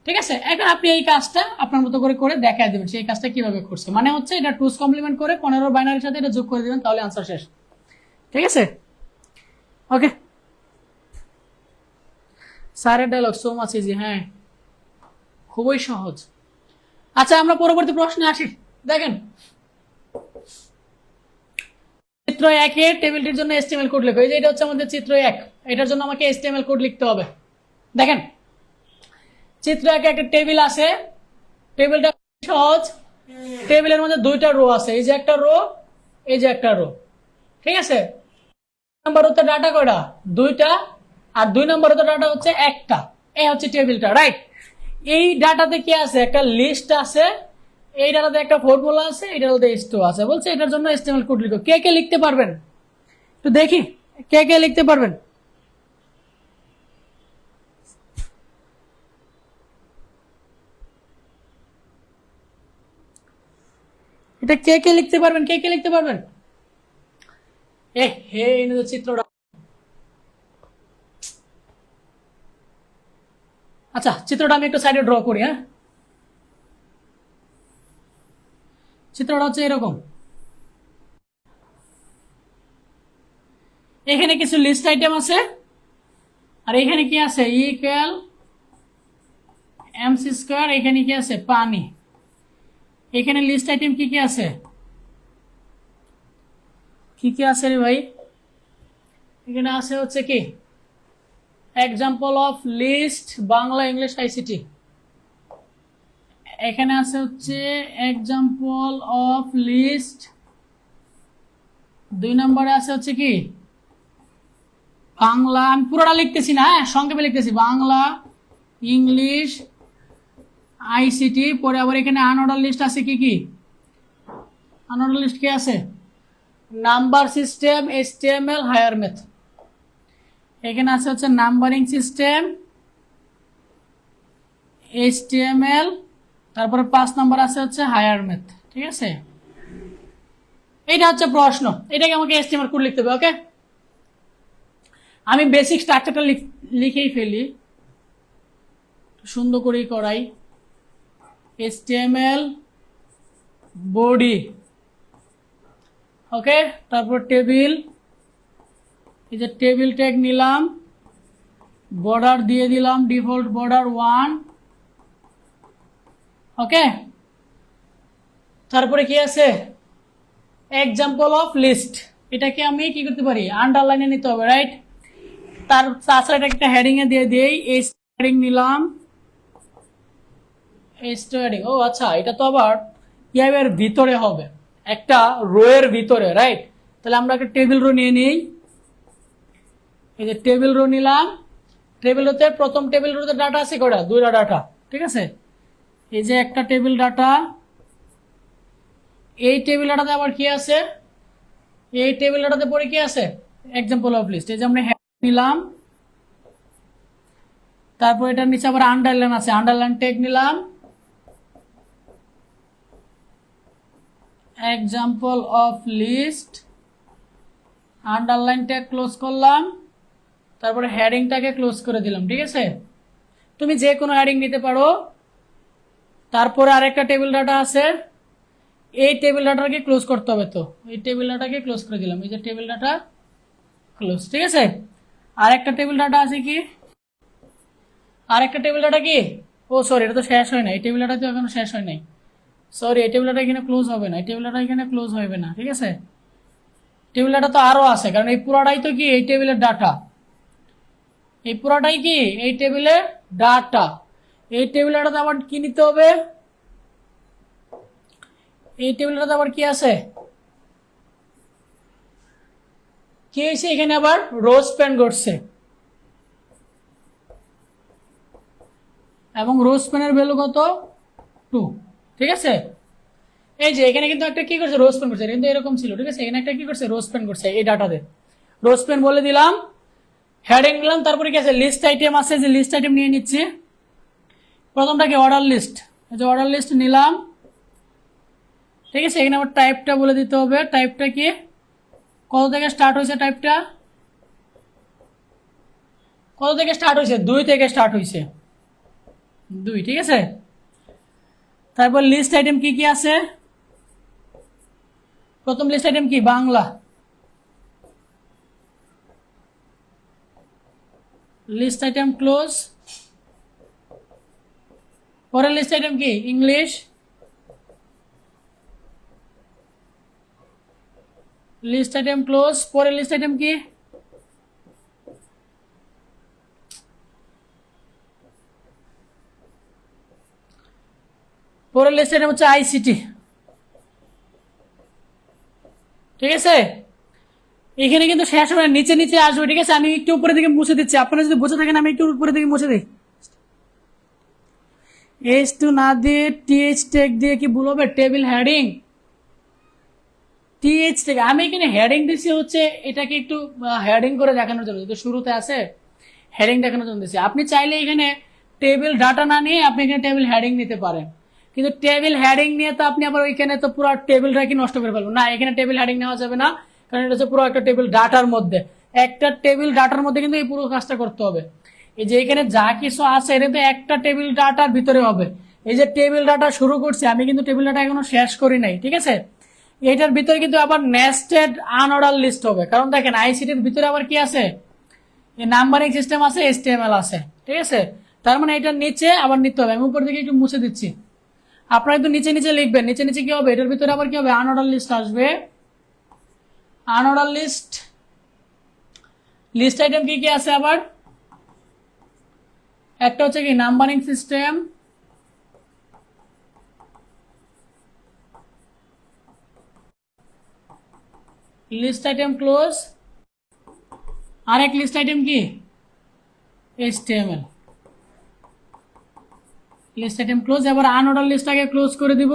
ঠিক আছে? এখন আপনি এই কাজটা আপনার মতো করে করে দেখাই দিবেন সেই কাজটা কিভাবে করছে। মানে হচ্ছে এটা টুস কমপ্লিমেন্ট করে 15 বাইনারির সাথে এটা যোগ করে দিবেন, তাহলে আনসার শেষ, ঠিক আছে? ওকে, স্যারের ডায়লগ সো মাচ ইজি। হ্যাঁ, খুবই সহজ। আচ্ছা, আমরা পরবর্তী প্রশ্নে আসি। দেখেন, চিত্র 1 এর টেবিলটির জন্য HTML কোড লেখো। এই যে এটা হচ্ছে আমাদের চিত্র 1, এটার জন্য আমাকে HTML কোড লিখতে হবে। দেখেন, চিত্র 1 একটা টেবিল আছে। টেবিলটা সহজ। টেবিলের মধ্যে দুইটা রো আছে, এই যে একটা রো, এই যে একটা রো, ঠিক আছে? নাম্বার হচ্ছে ডাটা কয়টা? দুইটা। আর 2 নম্বর হতে ডাটা হচ্ছে একটা। এই হচ্ছে টেবিলটা, রাইট? এই ডাটাতে কি আছে? একটা লিস্ট আছে, এই ডাটাতে একটা ফর্মুলা আছে, এই ডাটাতে স্টোর আছে। বলছে এটার জন্য HTML কোড লিখো। কে কে লিখতে পারবেন? একটু দেখি কে কে লিখতে পারবেন। এটা কে কে লিখতে পারবেন? কে কে লিখতে পারবেন? হে চিত্রটা। আচ্ছা, চিত্রটা আমি একটু সাইডে ড্র করি। হ্যাঁ, চিত্রটা হচ্ছে এরকম। এখানে কিছু লিস্ট আইটেম আছে, আর এখানে কি আছে? Equal MC square. এখানে কি আছে? পানি। এখানে লিস্ট আইটেম কি কি আছে? কি কি আছে রে ভাই? এখানে আছে হচ্ছে কি example of list, Bangla, English, ICT। এখানে আছে হচ্ছে এক্সাম্পল অফ লিস্ট। 2 নম্বরে আছে হচ্ছে কি বাংলা। আমি পুরোটা লিখতেছি না, হ্যাঁ, সংক্ষেপে লিখতেছি। Bangla, English, ICT। পরে আবার এখানে আনঅর্ডার লিস্ট আছে কি কি? আনঅর্ডার লিস্ট কি আছে? Number system, HTML, higher math. এখানে আছে হচ্ছে নাম্বারিং সিস্টেম, HTML, তারপরে 5 নাম্বার আছে হচ্ছে হায়ার ম্যাথ। ঠিক আছে, এইটা হচ্ছে প্রশ্ন। এটাকে আমাকে HTML কোড লিখতে হবে। ওকে, আমি বেসিক স্ট্রাকচারটা লিখেই ফেলি, সুন্দর করেই করাই। HTML বডি, ওকে, তারপর টেবিল, এই যে টেবিল ট্যাগ নিলাম, বর্ডার দিয়ে দিলাম ডিফল্ট বর্ডার 1। ওকে, তারপরে কি আছে? Example of list. এটাকে আমি কি করতে পারি? আন্ডারলাইনে নিতে হবে, রাইট? তাছাড়া এটা একটা হেডিং এ দিয়ে দিই, এইচ হেডিং নিলাম, এইচ হেডিং। ও আচ্ছা, এটা তো আবার এর ভিতরে হবে, একটা রো এর ভিতরে, রাইট? তাহলে আমরা একটা টেবিল রো নিয়ে নিই। এই যে টেবিল রো নিলাম, টেবিল রোতে প্রথম টেবিল রোতে ডাটা আছে কয়টা? 2টা ডাটা। ঠিক আছে, এই যে একটা টেবিল ডাটা, এই টেবিল ডাটাতে আবার কি আছে? এই টেবিল ডাটাতে পরে কি আছে? Example of list. এই যে আমরা নিলাম, তারপর এটার নিচে আবার আন্ডারলাইন আছে, আন্ডারলাইন ট্যাগ নিলাম, example of list, underline tag close করলাম, তারপরে হেডিংটাকে ক্লোজ করে দিলাম। ঠিক আছে, তুমি যে কোনো হেডিং নিতে পারো। তারপরে আরেকটা টেবিল ডাটা আছে, এই টেবিল ডাটাকে ক্লোজ করতে হবে, তো এই টেবিল ডাটাকে ক্লোজ করে দিলাম। এই যে টেবিল ডাটা ক্লোজ। ঠিক আছে, আরেকটা টেবিল ডাটা আছে কি? আরেকটা টেবিল ডাটা কি? ও সরি, এটা তো শেষ হয় না, এই টেবিল ডাটা তো এখনো শেষ হয় নাই। সরি, এই টেবিল ডাটা এখানে ক্লোজ হবে না, এই টেবিল ডাটা এখানে ক্লোজ হবে না। ঠিক আছে, টেবিল ডাটা তো আরো আছে, কারণ এই পুরাটাই তো কি? এই টেবিলের ডাটা। এই পুরাটাই কি? এই টেবিলের ডাটা। এই টেবিল ডাটাতে আবার কি নিতে হবে? এই টেবিলটাতে আবার কি আছে? কি হয়েছে এখানে? আবার রো স্প্যান করছে, এবং রো স্প্যানের ভ্যালু কত? 2। ঠিক আছে, এই যে এখানে কিন্তু একটা কি করছে? রো স্প্যান করছে, কিন্তু এরকম ছিল। ঠিক আছে, এখানে একটা কি করছে? রো স্প্যান করছে এই ডাটাতে। রো স্প্যান বলে দিলাম, হেডিং দিলাম, তারপরে কি আছে? লিস্ট আইটেম আছে, যে লিস্ট আইটেম নিয়ে নিচ্ছি। প্রথমটা কি? Order list. এই যে অর্ডার লিস্ট নিলাম। ঠিক আছে, এখানে আবার টাইপটা বলে দিতে হবে। টাইপটা কি? কত থেকে স্টার্ট হয়েছে? টাইপটা কত থেকে স্টার্ট হয়েছে? 2 থেকে স্টার্ট হয়েছে, 2। ঠিক আছে, তারপর লিস্ট আইটেম কি কি আছে? প্রথম লিস্ট আইটেম কি? বাংলা। List item close. পরের লিস্ট আইটেম কি? ইংলিশ। List item close. পরের লিস্ট আইটেম কি? পরের লিস্ট আইটেম হচ্ছে ICT। ঠিক আছে, এখানে কিন্তু শেষ হবে না, নিচে নিচে আসবে। ঠিক আছে, আমি একটু উপরে দিকে মুছে দিচ্ছি, আপনারা যদি বুঝে থাকেন আমি একটু উপরে দিকে মুছে দিই। H2 না দিয়ে TH ট্যাগ দিয়ে কি ভুল হবে? Table heading, TH tag. আমি এখানে হেডিং দিচ্ছি হচ্ছে এটাকে একটু হেডিং করে দেখানোর জন্য, যেহেতু শুরুতে আছে হেডিং দেখানোর জন্য দিচ্ছি। আপনি চাইলে এখানে টেবিল ডাটা না নিয়ে আপনি এখানে টেবিল হেডিং নিতে পারেন, কিন্তু টেবিল হেডিং নিয়ে তো আপনি আবার ওইখানে তো পুরো টেবিলটা কি নষ্ট করে ফেলবেন না। এখানে টেবিল হেডিং নেওয়া যাবে না, কারণ এটা হচ্ছে পুরো একটা টেবিল ডাটার মধ্যে। একটা টেবিল ডাটার মধ্যে কিন্তু এই পুরো কাজটা করতে হবে। এই যে এখানে যা কিছু আছে এটা তো একটা টেবিল ডাটার ভিতরে হবে। এই যে টেবিল ডাটা শুরু করছি, আমি কিন্তু টেবিল ডাটা এখনো শেষ করি নাই। ঠিক আছে, এটার ভিতরে কিন্তু আবার নেস্টেড আনঅর্ডার লিস্ট হবে, কারণ দেখেন আইসিটির ভিতরে আবার কি আছে? এই নাম্বারিং সিস্টেম আছে, HTML আছে। ঠিক আছে, তার মানে এটার নিচে আবার নিতে হবে। আমি উপর দিকে একটু মুছে দিচ্ছি, আপনারা একটু নিচে নিচে লিখবেন। নিচে নিচে কি হবে? এটার ভিতরে আবার কি হবে? আনঅর্ডার লিস্ট আসবে। আনঅর্ডার লিস্ট, লিস্ট আইটেম কি কি আছে আবার? একটা হচ্ছে কি? Numbering system, list item close, আরেক লিস্ট আইটেম কি? HTML। List item close. এবার আনঅর্ডার লিস্টটাকে ক্লোজ করে দিব,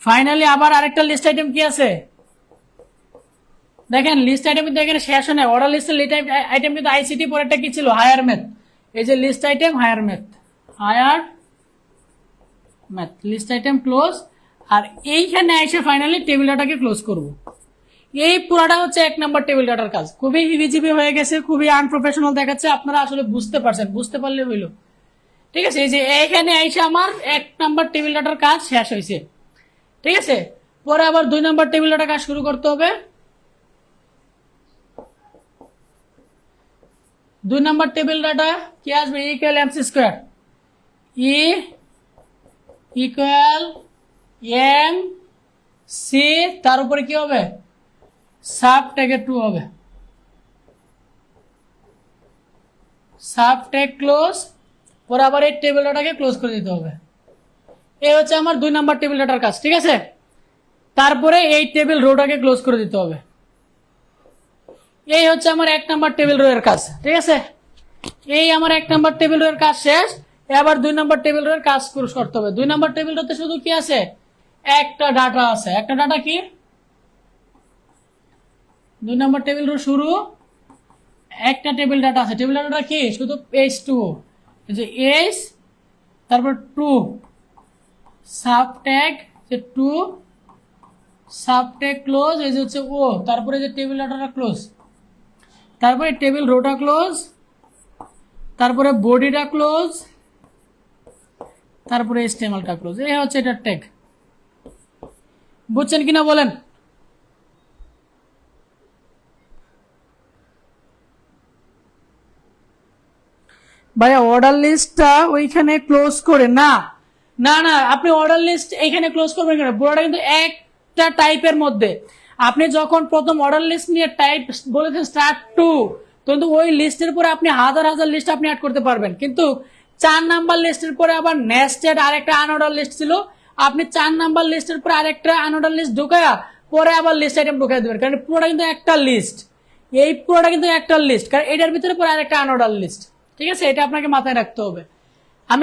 ফাইনালি আবার আরেকটা লিস্ট আইটেম কি আছে দেখেন, লিস্ট আইটেম কিন্তু এখানে শেষ হয় না। অর্ডার লিস্টের লিস্ট আইটেম কিন্তু আইসিটি পরেরটা কি ছিল, হায়ার ম্যাথ। এই যে list item higher math, higher math list item close. আর এইখানে এসে ফাইনালি টেবিল ডাটাকে ক্লোজ করব। এই পুরাটা হচ্ছে 1 নাম্বার টেবিল ডাটার কাজ। খুবই হিবিজিবি হয়ে গেছে, খুবই আনপ্রফেশনাল দেখাচ্ছে, আপনারা আসলে বুঝতে পারছেন, বুঝতে পারলে হইলো। ঠিক আছে, এই যে এইখানে এসে আমার 1 নাম্বার টেবিল ডাটার কাজ শেষ হয়েছে। ঠিক আছে, পরে আবার 2 নাম্বার টেবিল ডাটা কাজ শুরু করতে হবে। 2 নাম্বার টেবিল ডাটা কি আসবে, equal MC square, E equal M C, তার উপরে কি হবে, সাব ট্যাগে 2 হবে, সাব ট্যাগ ক্লোজ। পরে আবার এই টেবিল ডাটাকে ক্লোজ করে দিতে হবে। এই হচ্ছে আমার 2 নাম্বার টেবিল ডাটার কাজ। ঠিক আছে, তারপরে এই টেবিল রোটাকে ক্লোজ করে দিতে হবে। এই হচ্ছে আমার 1 নাম্বার টেবিল রো এর কাজ। ঠিক আছে, এই আমার 1 নাম্বার টেবিল রো এর কাজ শেষ। এবার 2 নাম্বার টেবিল রো এর কাজ করতে হবে। 2 নাম্বার টেবিল রোতে শুধু কি আছে, একটা ডাটা আছে। একটা ডাটা কি, 2 নাম্বার টেবিল রো শুরু, একটা টেবিল ডাটা আছে। টেবিল ডাটাটা কি, শুধু H2, এই যে H, তারপর 2 সাব ট্যাগ, যে 2 সাব ট্যাগ ক্লোজ, এই যে হচ্ছে ও, তারপরে যে টেবিল ডাটাটা ক্লোজ, তারপরে টেবিল রোটা ক্লোজ, তারপরে বডিটা ক্লোজ, তারপরে HTML-টা ক্লোজ। এই হচ্ছে এটা ট্যাগ। বুঝছেন কিনা বলেন? ভাইয়া অর্ডার লিস্টটা ওইখানে ক্লোজ করে না, না না, আপনি অর্ডার লিস্ট এইখানে ক্লোজ করবেন কেন? পুরোটা কিন্তু একটা টাইপের মধ্যে। আপনি যখন প্রথম অর্ডার লিস্ট নিয়ে টাইপ বলেছেন স্টার্ট টু, কিন্তু ওই লিস্টের পরে আপনি হাজার হাজার লিস্ট আপনি অ্যাড করতে পারবেন। কিন্তু 4 নাম্বার লিস্টের পরে আবার নেস্টেড আরেকটা আনঅর্ডার লিস্ট ছিল, আপনি 4 নাম্বার লিস্টের পরে আরেকটা আনঅর্ডার লিস্ট ঢুকায়া পরে আবার লিস্ট আইটেম ঢুকাই দেবেন, কারণ পুরোটা কিন্তু একটা লিস্ট। এই পুরোটা কিন্তু একটা লিস্ট, কারণ এটার ভিতরে পরে আরেকটা আনঅর্ডার লিস্ট। ঠিক আছে, এটা আপনাকে মাথায় রাখতে হবে। আমি